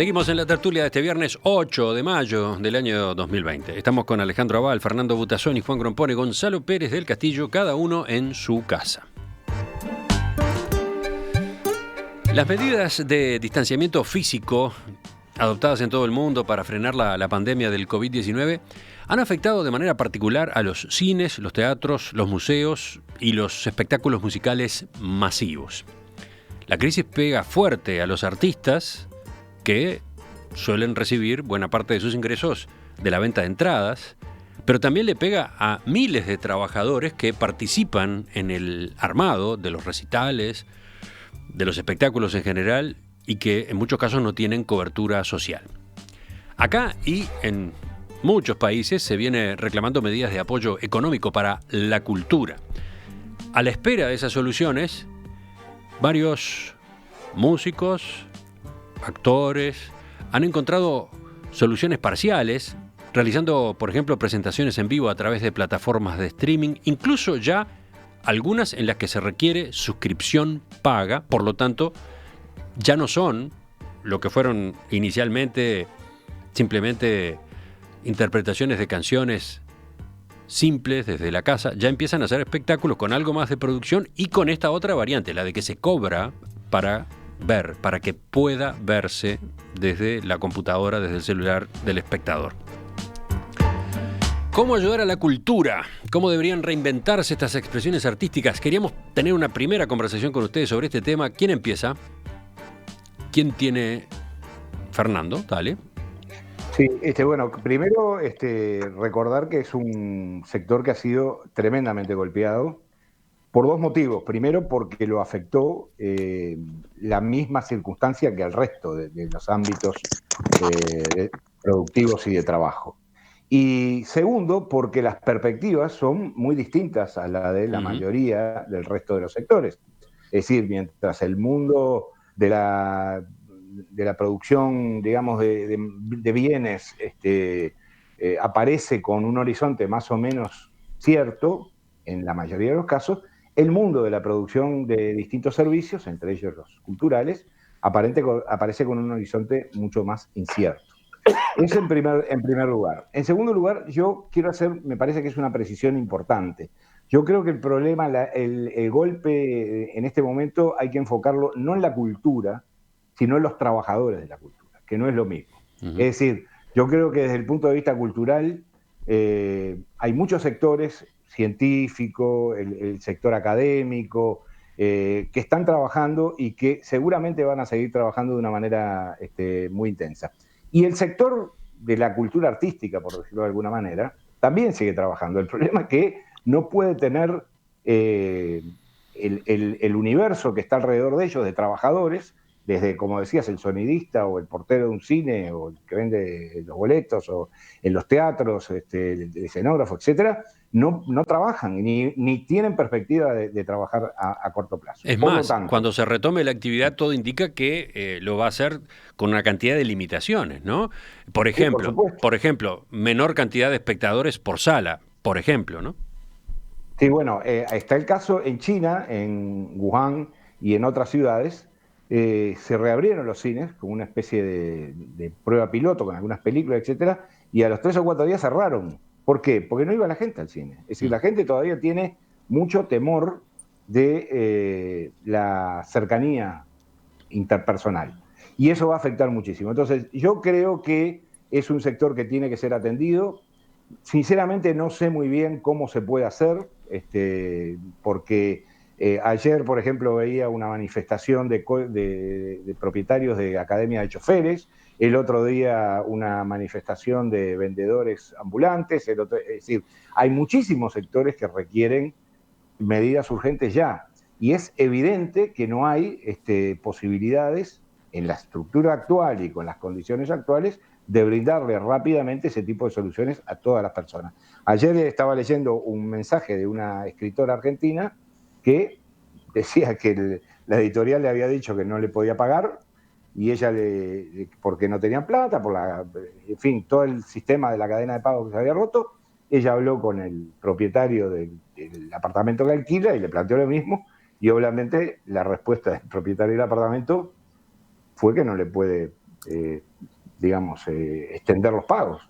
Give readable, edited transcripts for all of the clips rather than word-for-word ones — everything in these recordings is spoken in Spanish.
Seguimos en la tertulia de este viernes 8 de mayo del año 2020. Estamos con Alejandro Abal, Fernando Butazón y Juan Grompone, Gonzalo Pérez del Castillo, cada uno en su casa. Las medidas de distanciamiento físico adoptadas en todo el mundo para frenar la pandemia del COVID-19 han afectado de manera particular a los cines, los teatros, los museos y los espectáculos musicales masivos. La crisis pega fuerte a los artistas que suelen recibir buena parte de sus ingresos de la venta de entradas, pero también le pega a miles de trabajadores que participan en el armado de los recitales, de los espectáculos en general, y que en muchos casos no tienen cobertura social. Acá y en muchos países se viene reclamando medidas de apoyo económico para la cultura. A la espera de esas soluciones, varios músicos, actores, han encontrado soluciones parciales, realizando, por ejemplo, presentaciones en vivo a través de plataformas de streaming, incluso ya algunas en las que se requiere suscripción paga, por lo tanto, ya no son lo que fueron inicialmente simplemente interpretaciones de canciones simples desde la casa, ya empiezan a hacer espectáculos con algo más de producción y con esta otra variante, la de que se cobra para ver, para que pueda verse desde la computadora, desde el celular del espectador. ¿Cómo ayudar a la cultura? ¿Cómo deberían reinventarse estas expresiones artísticas? Queríamos tener una primera conversación con ustedes sobre este tema. ¿Quién empieza? ¿Quién tiene? Fernando, dale. Sí, bueno, primero recordar que es un sector que ha sido tremendamente golpeado por dos motivos. Primero, porque lo afectó la misma circunstancia que al resto de los ámbitos productivos y de trabajo. Y segundo, porque las perspectivas son muy distintas a la de la mayoría del resto de los sectores. Es decir, mientras el mundo de la producción, digamos, de bienes aparece con un horizonte más o menos cierto, en la mayoría de los casos, el mundo de la producción de distintos servicios, entre ellos los culturales, aparece con un horizonte mucho más incierto. Eso en primer lugar. En segundo lugar, yo quiero hacer, me parece que es una precisión importante. Yo creo que el problema, el golpe en este momento hay que enfocarlo no en la cultura, sino en los trabajadores de la cultura, que no es lo mismo. Es decir, yo creo que desde el punto de vista cultural hay muchos sectores, científico, el sector académico, que están trabajando y que seguramente van a seguir trabajando de una manera muy intensa. Y el sector de la cultura artística, por decirlo de alguna manera, también sigue trabajando. El problema es que no puede tener el universo que está alrededor de ellos, de trabajadores, desde, como decías, el sonidista o el portero de un cine o el que vende los boletos o en los teatros, el escenógrafo, etcétera, no trabajan ni tienen perspectiva de trabajar a corto plazo. Es Por más, lo tanto, cuando se retome la actividad, todo indica que lo va a hacer con una cantidad de limitaciones, ¿no? Por ejemplo, menor cantidad de espectadores por sala, por ejemplo, ¿no? Sí, bueno, está el caso en China, en Wuhan y en otras ciudades. Se reabrieron los cines como una especie de prueba piloto con algunas películas, etcétera, y a los 3 o 4 días cerraron. ¿Por qué? Porque no iba la gente al cine. Es decir, la gente todavía tiene mucho temor de la cercanía interpersonal. Y eso va a afectar muchísimo. Entonces, yo creo que es un sector que tiene que ser atendido. Sinceramente no sé muy bien cómo se puede hacer, porque ayer, por ejemplo, veía una manifestación de propietarios de academias de choferes, el otro día una manifestación de vendedores ambulantes, es decir, hay muchísimos sectores que requieren medidas urgentes ya. Y es evidente que no hay posibilidades en la estructura actual y con las condiciones actuales de brindarle rápidamente ese tipo de soluciones a todas las personas. Ayer estaba leyendo un mensaje de una escritora argentina que decía que la editorial le había dicho que no le podía pagar y ella porque no tenía plata, en fin, todo el sistema de la cadena de pago que se había roto. Ella habló con el propietario del apartamento que alquila y le planteó lo mismo, y obviamente la respuesta del propietario del apartamento fue que no le puede digamos, extender los pagos.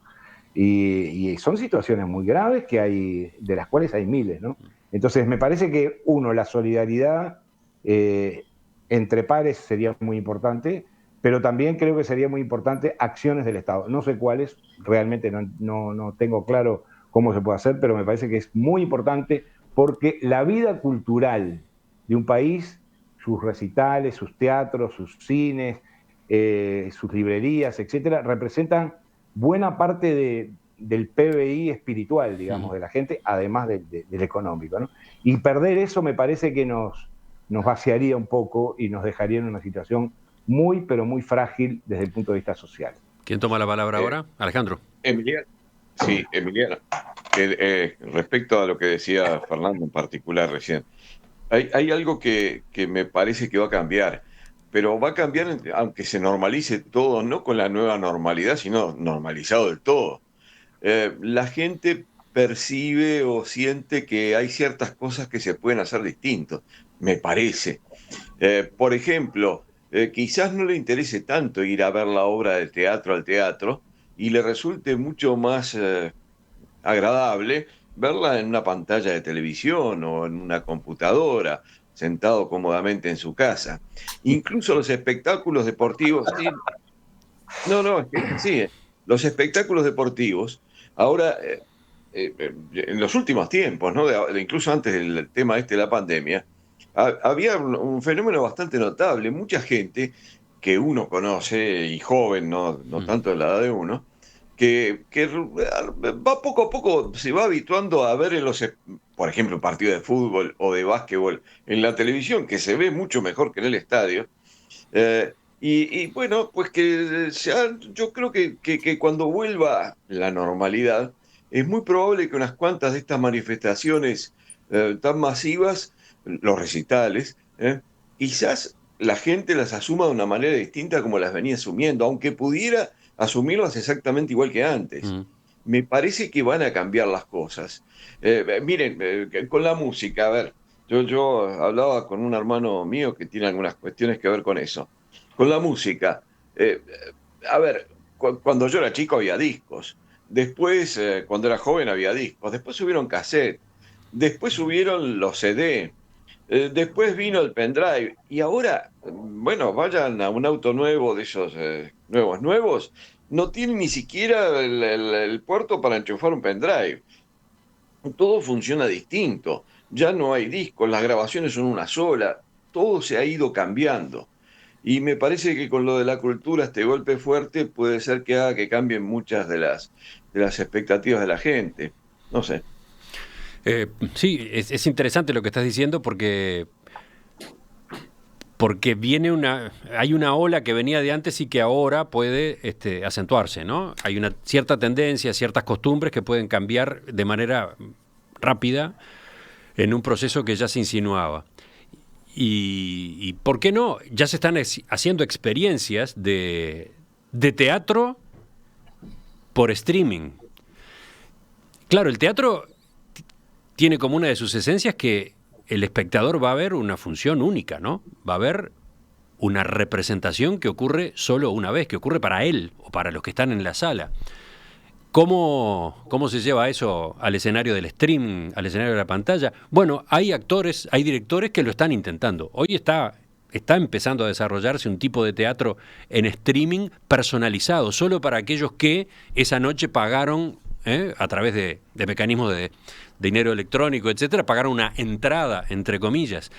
Y son situaciones muy graves de las cuales hay miles, ¿no? Entonces, me parece que, la solidaridad entre pares sería muy importante, pero también creo que sería muy importante acciones del Estado. No sé cuáles, realmente no tengo claro cómo se puede hacer, pero me parece que es muy importante porque la vida cultural de un país, sus recitales, sus teatros, sus cines, sus librerías, etcétera, representan buena parte del PBI espiritual, digamos, de la gente, además del económico, ¿no? Y perder eso me parece que nos vaciaría un poco y nos dejaría en una situación muy, pero muy frágil desde el punto de vista social. ¿Quién toma la palabra ahora? Alejandro. Emiliano. Sí, Emiliano. Respecto a lo que decía Fernando en particular recién, hay algo que me parece que va a cambiar, pero va a cambiar aunque se normalice todo, no con la nueva normalidad, sino normalizado del todo. La gente percibe o siente que hay ciertas cosas que se pueden hacer distintos, me parece. Por ejemplo, quizás no le interese tanto ir a ver la obra de teatro al teatro y le resulte mucho más agradable verla en una pantalla de televisión o en una computadora, sentado cómodamente en su casa. Incluso los espectáculos deportivos, sí, no, es que sí, los espectáculos deportivos, ahora, en los últimos tiempos, ¿no? Incluso antes del tema de la pandemia, había un fenómeno bastante notable. Mucha gente que uno conoce, y joven, no tanto de la edad de uno, que va poco a poco, se va habituando a ver por ejemplo, un partido de fútbol o de básquetbol en la televisión, que se ve mucho mejor que en el estadio. Y bueno, pues yo creo que cuando vuelva la normalidad, es muy probable que unas cuantas de estas manifestaciones tan masivas, los recitales, quizás la gente las asuma de una manera distinta como las venía asumiendo, aunque pudiera asumirlas exactamente igual que antes. Me parece que van a cambiar las cosas. Miren, con la música, a ver, yo hablaba con un hermano mío que tiene algunas cuestiones que ver con eso. Con la música, a ver, cuando yo era chico había discos. Después, cuando era joven había discos. Después subieron cassette. Después subieron los CD. Después vino el pendrive. Y ahora, bueno, vayan a un auto nuevo de esos nuevos. No tiene ni siquiera el puerto para enchufar un pendrive. Todo funciona distinto. Ya no hay discos, las grabaciones son una sola. Todo se ha ido cambiando. Y me parece que con lo de la cultura, este golpe fuerte puede ser que haga que cambien muchas de las expectativas de la gente. No sé. Sí, es interesante lo que estás diciendo porque hay una ola que venía de antes y que ahora puede acentuarse, ¿no? Hay una cierta tendencia, ciertas costumbres que pueden cambiar de manera rápida en un proceso que ya se insinuaba. Y ¿por qué no? Ya se están haciendo experiencias de teatro por streaming. Claro, el teatro tiene como una de sus esencias que el espectador va a ver una función única, ¿no? Va a ver una representación que ocurre solo una vez, que ocurre para él o para los que están en la sala. ¿Cómo se lleva eso al escenario del stream, al escenario de la pantalla? Bueno, hay actores, hay directores que lo están intentando. Hoy está empezando a desarrollarse un tipo de teatro en streaming personalizado, solo para aquellos que esa noche pagaron, a través de mecanismos de dinero electrónico, etcétera, pagaron una entrada, entre comillas.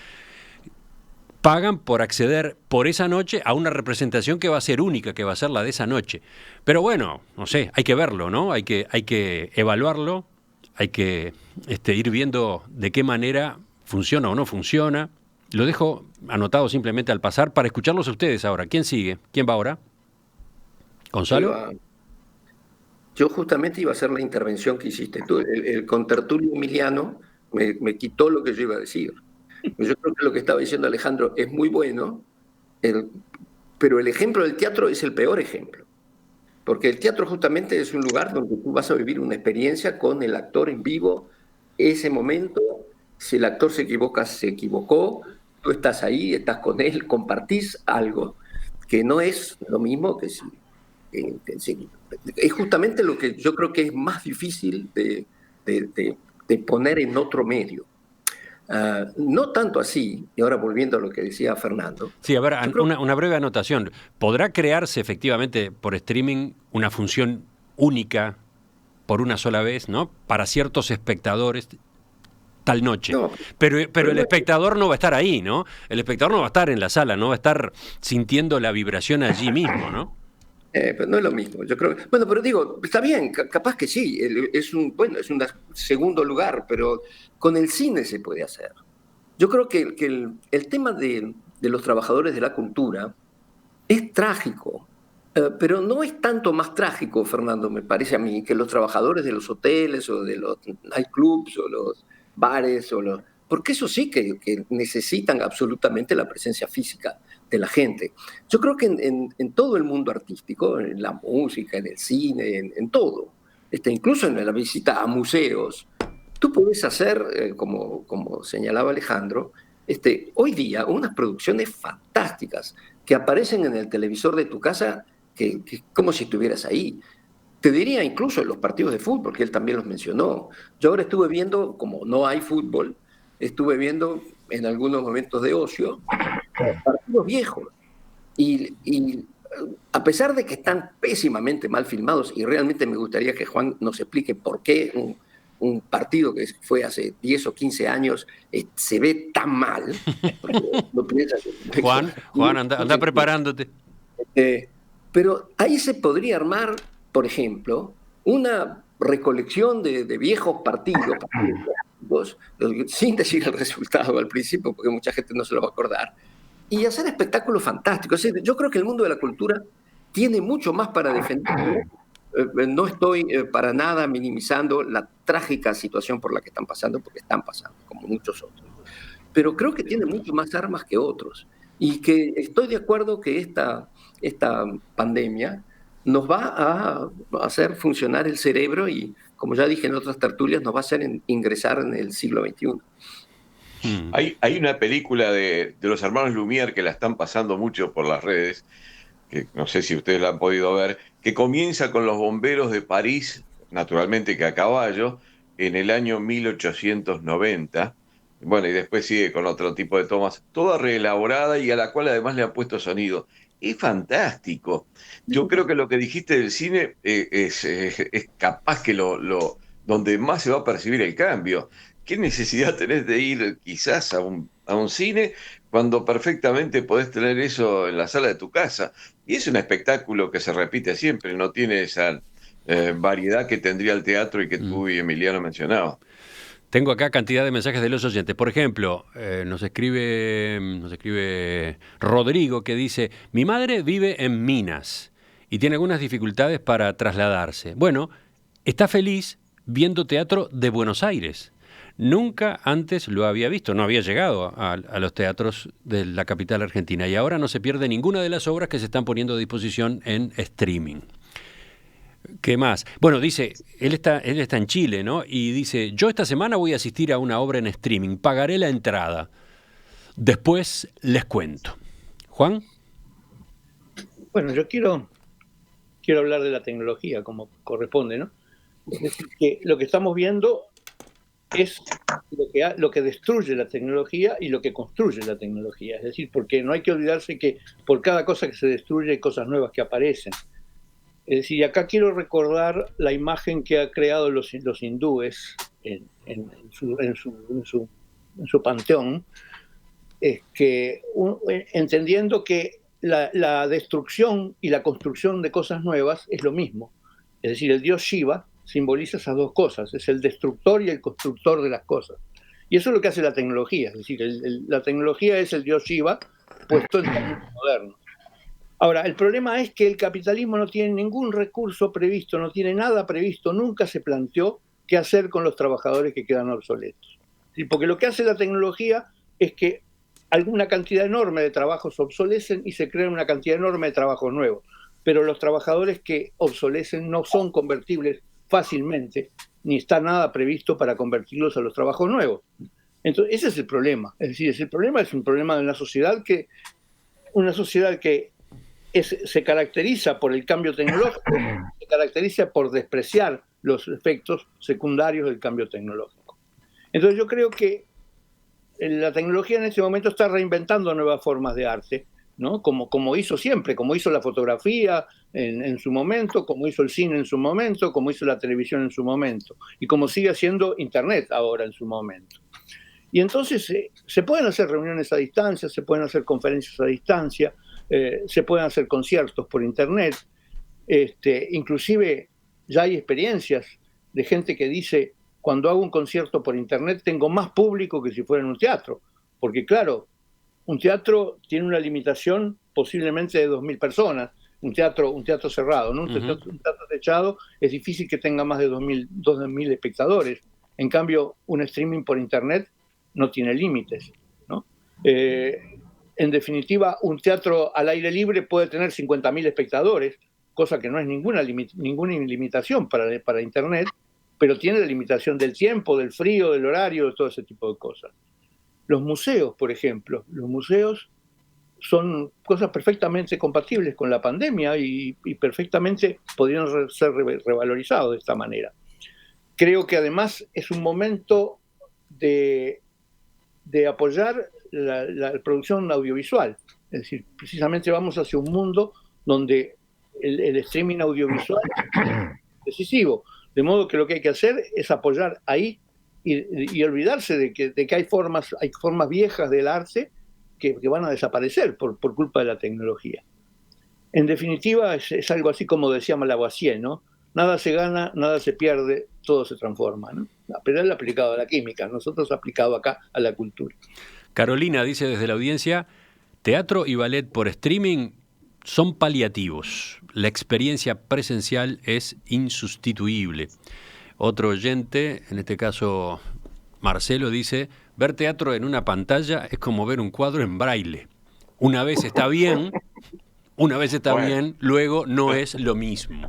Pagan por acceder por esa noche a una representación que va a ser única, que va a ser la de esa noche. Pero bueno, no sé, hay que verlo, ¿no? Hay que evaluarlo, hay que ir viendo de qué manera funciona o no funciona. Lo dejo anotado simplemente al pasar para escucharlos a ustedes ahora. ¿Quién sigue? ¿Quién va ahora? ¿Gonzalo? Yo justamente iba a hacer la intervención que hiciste tú. El contertulio Emiliano me quitó lo que yo iba a decir. Yo creo que lo que estaba diciendo Alejandro es muy bueno, pero el ejemplo del teatro es el peor ejemplo. Porque el teatro justamente es un lugar donde tú vas a vivir una experiencia con el actor en vivo, ese momento. Si el actor se equivoca, se equivocó, tú estás ahí, estás con él, compartís algo que no es lo mismo que si... es justamente lo que yo creo que es más difícil de poner en otro medio. No tanto así, y ahora volviendo a lo que decía Fernando. Sí, a ver, una breve anotación. ¿Podrá crearse efectivamente por streaming una función única por una sola vez, ¿no? Para ciertos espectadores tal noche. No, pero el espectador no va a estar ahí, ¿no? El espectador no va a estar en la sala, no va a estar sintiendo la vibración allí mismo, ¿no? Pero no es lo mismo, yo creo. Bueno, pero digo, está bien, capaz que sí, es un segundo lugar, pero con el cine se puede hacer. Yo creo que el tema de los trabajadores de la cultura es trágico, pero no es tanto más trágico, Fernando, me parece a mí, que los trabajadores de los hoteles o de los nightclubs o los bares, porque eso sí que necesitan absolutamente la presencia física de la gente. Yo creo que en todo el mundo artístico, en la música, en el cine, en todo, incluso en la visita a museos, tú puedes hacer, como señalaba Alejandro, hoy día unas producciones fantásticas que aparecen en el televisor de tu casa que como si estuvieras ahí. Te diría incluso en los partidos de fútbol, que él también los mencionó. Yo ahora estuve viendo, como no hay fútbol, estuve viendo en algunos momentos de ocio partidos viejos. Y a pesar de que están pésimamente mal filmados, y realmente me gustaría que Juan nos explique por qué un partido que fue hace 10 o 15 años se ve tan mal. Juan, anda preparándote. Pero ahí se podría armar, por ejemplo, una recolección de viejos partidos, sin decir el resultado al principio, porque mucha gente no se lo va a acordar, y hacer espectáculos fantásticos. Es decir, yo creo que el mundo de la cultura tiene mucho más para defender. No estoy para nada minimizando la trágica situación por la que están pasando, porque están pasando, como muchos otros. Pero creo que tiene mucho más armas que otros. Y que estoy de acuerdo que esta pandemia nos va a hacer funcionar el cerebro y, como ya dije en otras tertulias, nos va a hacer ingresar en el siglo XXI. Hay una película de los hermanos Lumière que la están pasando mucho por las redes, que no sé si ustedes la han podido ver, que comienza con los bomberos de París, naturalmente que a caballo, en el año 1890. Bueno, y después sigue con otro tipo de tomas, toda reelaborada y a la cual además le han puesto sonido. Es fantástico. Yo creo que lo que dijiste del cine es capaz que donde más se va a percibir el cambio. ¿Qué necesidad tenés de ir quizás a un cine cuando perfectamente podés tener eso en la sala de tu casa? Y es un espectáculo que se repite siempre, no tiene esa variedad que tendría el teatro y que tú y Emiliano mencionaban. Tengo acá cantidad de mensajes de los oyentes. Por ejemplo, nos escribe Rodrigo, que dice: mi madre vive en Minas y tiene algunas dificultades para trasladarse. Bueno, está feliz viendo teatro de Buenos Aires. Nunca antes lo había visto, no había llegado a los teatros de la capital argentina y ahora no se pierde ninguna de las obras que se están poniendo a disposición en streaming. ¿Qué más? Bueno, dice, él está en Chile, ¿no? Y dice: yo esta semana voy a asistir a una obra en streaming, pagaré la entrada. Después les cuento. ¿Juan? Bueno, yo quiero hablar de la tecnología, como corresponde, ¿no? Es decir, que lo que estamos viendo es lo que destruye la tecnología y lo que construye la tecnología. Es decir, porque no hay que olvidarse que por cada cosa que se destruye hay cosas nuevas que aparecen. Es decir, acá quiero recordar la imagen que ha creado los hindúes en su panteón, entendiendo que la destrucción y la construcción de cosas nuevas es lo mismo. Es decir, el dios Shiva simboliza esas dos cosas, es el destructor y el constructor de las cosas. Y eso es lo que hace la tecnología, es decir, la tecnología es el dios Shiva puesto en términos modernos. Ahora, el problema es que el capitalismo no tiene ningún recurso previsto, no tiene nada previsto, nunca se planteó qué hacer con los trabajadores que quedan obsoletos. ¿Sí? Porque lo que hace la tecnología es que alguna cantidad enorme de trabajos obsolecen y se crea una cantidad enorme de trabajos nuevos. Pero los trabajadores que obsolecen no son convertibles fácilmente, ni está nada previsto para convertirlos a los trabajos nuevos. Entonces, ese es el problema. Es decir, el problema es un problema de una sociedad que se caracteriza por el cambio tecnológico, se caracteriza por despreciar los efectos secundarios del cambio tecnológico. Entonces yo creo que la tecnología en este momento está reinventando nuevas formas de arte, ¿no? Como hizo siempre, como hizo la fotografía en su momento, como hizo el cine en su momento, como hizo la televisión en su momento, y como sigue haciendo Internet ahora en su momento. Y entonces se pueden hacer reuniones a distancia, se pueden hacer conferencias a distancia, se pueden hacer conciertos por Internet, inclusive ya hay experiencias de gente que dice, cuando hago un concierto por Internet tengo más público que si fuera en un teatro, porque claro, un teatro tiene una limitación posiblemente de 2.000 personas, un teatro cerrado, ¿no? Un teatro techado es difícil que tenga más de 2.000 espectadores, en cambio un streaming por Internet no tiene límites, ¿no? En definitiva, un teatro al aire libre puede tener 50.000 espectadores, cosa que no es ninguna limitación para Internet, pero tiene la limitación del tiempo, del frío, del horario, de todo ese tipo de cosas. Los museos, por ejemplo, son cosas perfectamente compatibles con la pandemia y perfectamente podrían ser revalorizados de esta manera. Creo que además es un momento de apoyar la producción audiovisual. Es decir, precisamente vamos hacia un mundo donde el streaming audiovisual es decisivo. De modo que lo que hay que hacer es apoyar ahí y olvidarse de que hay formas viejas del arte que van a desaparecer por culpa de la tecnología. En definitiva, es algo así como decía Lavoisier, ¿no? Nada se gana, nada se pierde, todo se transforma, ¿no? Pero él aplicado a la química, nosotros aplicado acá a la cultura. Carolina dice desde la audiencia, teatro y ballet por streaming son paliativos. La experiencia presencial es insustituible. Otro oyente, en este caso Marcelo, dice, ver teatro en una pantalla es como ver un cuadro en braille. Una vez está bien, luego no es lo mismo.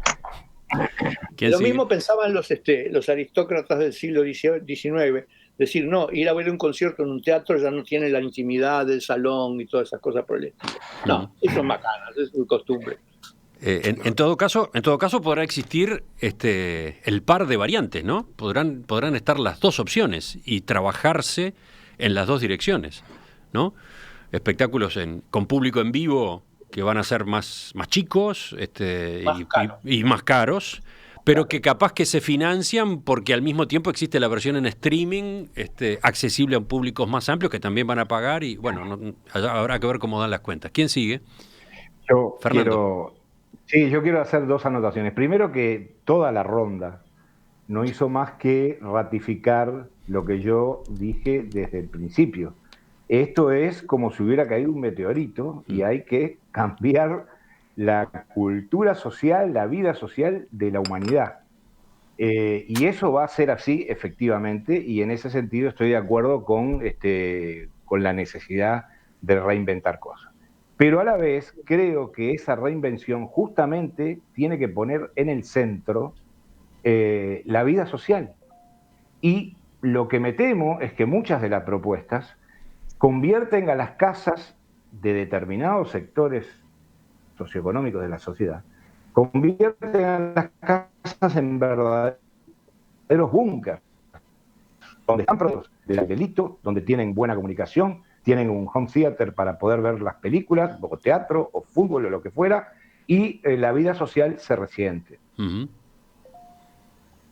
Lo mismo pensaban los aristócratas del siglo XIX, decir, no, ir a ver un concierto en un teatro ya no tiene la intimidad del salón y todas esas cosas por el estilo. No, eso es macanas, es su costumbre. En todo caso podrá existir el par de variantes, ¿no? Podrán estar las dos opciones y trabajarse en las dos direcciones, ¿no? Espectáculos con público en vivo que van a ser más chicos y más caros, pero que capaz que se financian porque al mismo tiempo existe la versión en streaming accesible a públicos más amplios que también van a pagar y bueno, habrá que ver cómo dan las cuentas. ¿Quién sigue? Fernando. Yo quiero hacer dos anotaciones. Primero, que toda la ronda no hizo más que ratificar lo que yo dije desde el principio. Esto es como si hubiera caído un meteorito y hay que cambiar la cultura social, la vida social de la humanidad. Y eso va a ser así, efectivamente, y en ese sentido estoy de acuerdo con la necesidad de reinventar cosas. Pero a la vez creo que esa reinvención justamente tiene que poner en el centro la vida social. Y lo que me temo es que muchas de las propuestas convierten a las casas de determinados sectores socioeconómicos de la sociedad, convierten a las casas en verdaderos búnkers, donde están productos del delito, donde tienen buena comunicación, tienen un home theater para poder ver las películas, o teatro, o fútbol, o lo que fuera, y la vida social se resiente. Uh-huh.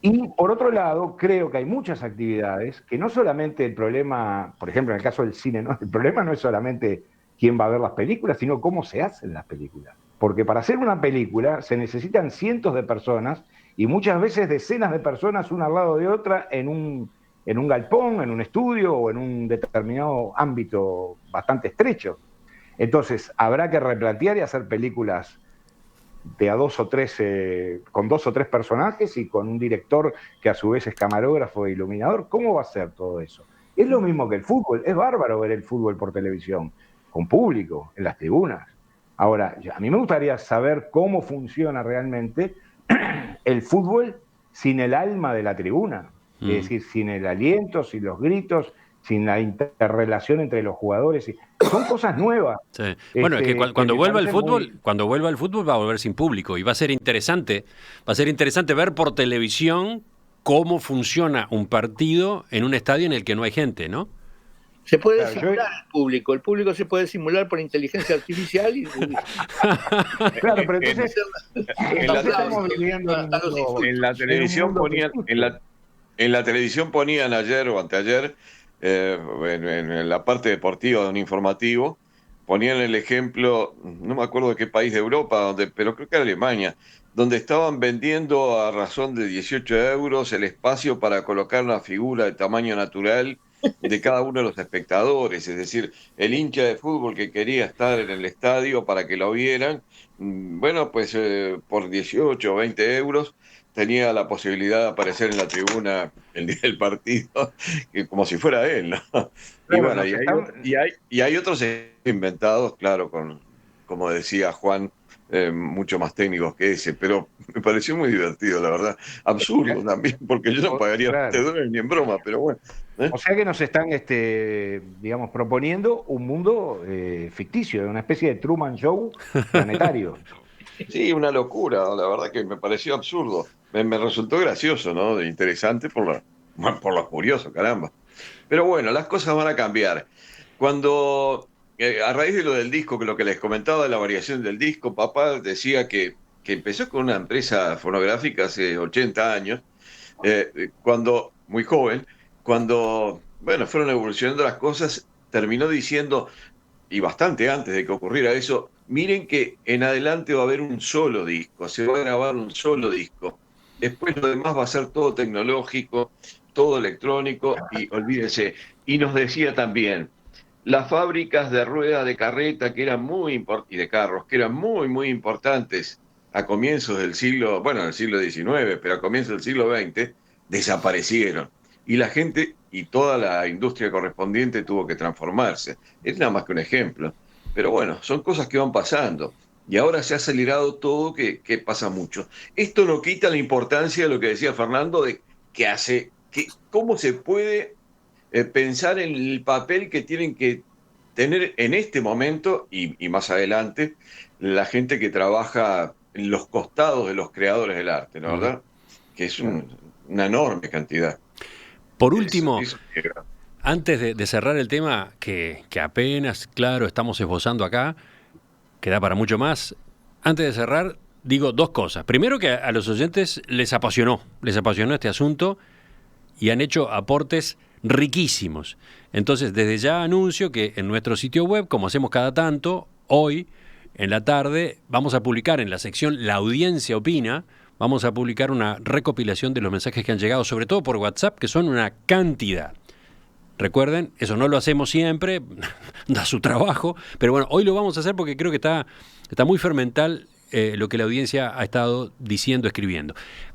Y por otro lado, creo que hay muchas actividades que no solamente el problema, por ejemplo, en el caso del cine, ¿no? El problema no es solamente quién va a ver las películas, sino cómo se hacen las películas. Porque para hacer una película se necesitan cientos de personas y muchas veces decenas de personas una al lado de otra en un galpón, en un estudio o en un determinado ámbito bastante estrecho. Entonces, habrá que replantear y hacer películas de con 2 o 3 personajes y con un director que a su vez es camarógrafo e iluminador. ¿Cómo va a ser todo eso? Es lo mismo que el fútbol. Es bárbaro ver el fútbol por televisión, con público, en las tribunas. Ahora, a mí me gustaría saber cómo funciona realmente el fútbol sin el alma de la tribuna. Es decir, sin el aliento, sin los gritos, sin la interrelación entre los jugadores. son cosas nuevas. Sí. Bueno, es que cuando me vuelva el parecen fútbol, muy- cuando vuelva el fútbol va a volver sin público y va a ser interesante ver por televisión cómo funciona un partido en un estadio en el que no hay gente, ¿no? Se puede Claro, simular el público se puede simular por inteligencia artificial y Claro, pero entonces, en la, estamos viviendo en un mundo, en la televisión ponían, en la televisión ponían ayer o anteayer, en la parte deportiva de un informativo, ponían el ejemplo, no me acuerdo de qué país de Europa, pero creo que era Alemania, donde estaban vendiendo a razón de 18 euros el espacio para colocar una figura de tamaño natural de cada uno de los espectadores, es decir, el hincha de fútbol que quería estar en el estadio para que lo vieran, bueno, pues por 18 o 20 euros tenía la posibilidad de aparecer en la tribuna el día del partido, como si fuera él, ¿no? Y claro, bueno, y hay otros inventados, claro, como decía Juan, mucho más técnicos que ese, pero me pareció muy divertido, la verdad. Absurdo también, porque yo no pagaría claro. $20 ni en broma, pero bueno. O sea que nos están, digamos, proponiendo un mundo ficticio, una especie de Truman Show planetario. Sí, una locura, la verdad que me pareció absurdo. Me resultó gracioso, ¿no? Interesante por lo curioso, caramba. Pero bueno, las cosas van a cambiar. Cuando, a raíz de lo del disco, que lo que les comentaba de la variación del disco, papá decía que empezó con una empresa fonográfica hace 80 años, cuando, muy joven, cuando, bueno, fueron evolucionando las cosas, terminó diciendo, y bastante antes de que ocurriera eso, miren que en adelante va a haber un solo disco, se va a grabar un solo disco. Después lo demás va a ser todo tecnológico, todo electrónico, y olvídense. Y nos decía también, las fábricas de ruedas de carreta que eran y de carros, que eran muy importantes a comienzos del siglo, bueno, del siglo XIX, pero a comienzos del siglo XX, desaparecieron. Y la gente y toda la industria correspondiente tuvo que transformarse. Es nada más que un ejemplo. Pero bueno, son cosas que van pasando. Y ahora se ha acelerado todo, que pasa mucho. Esto no quita la importancia de lo que decía Fernando, de cómo se puede pensar en el papel que tienen que tener en este momento y más adelante la gente que trabaja en los costados de los creadores del arte, ¿no? Ujú. ¿Verdad? Que es una enorme cantidad. Por Eso, último, eso- antes de cerrar el tema, que apenas, claro, estamos esbozando acá, que da para mucho más, antes de cerrar, digo dos cosas. Primero, que a los oyentes les apasionó este asunto y han hecho aportes riquísimos. Entonces, desde ya anuncio que en nuestro sitio web, como hacemos cada tanto, hoy, en la tarde, vamos a publicar en la sección La Audiencia Opina, vamos a publicar una recopilación de los mensajes que han llegado, sobre todo por WhatsApp, que son una cantidad. Recuerden, eso no lo hacemos siempre, da su trabajo, pero bueno, hoy lo vamos a hacer porque creo que está muy fermental lo que la audiencia ha estado diciendo, escribiendo.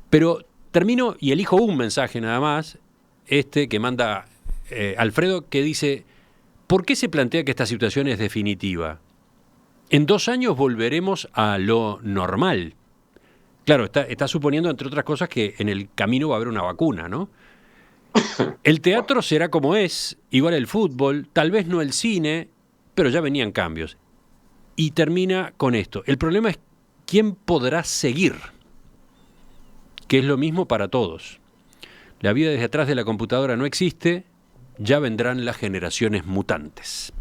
Pero termino y elijo un mensaje nada más, que manda Alfredo, que dice, ¿por qué se plantea que esta situación es definitiva? En 2 años volveremos a lo normal. Claro, está suponiendo, entre otras cosas, que en el camino va a haber una vacuna, ¿no? El teatro será como es, igual el fútbol, tal vez no el cine, pero ya venían cambios. Y termina con esto. El problema es quién podrá seguir, que es lo mismo para todos. La vida desde atrás de la computadora no existe, ya vendrán las generaciones mutantes.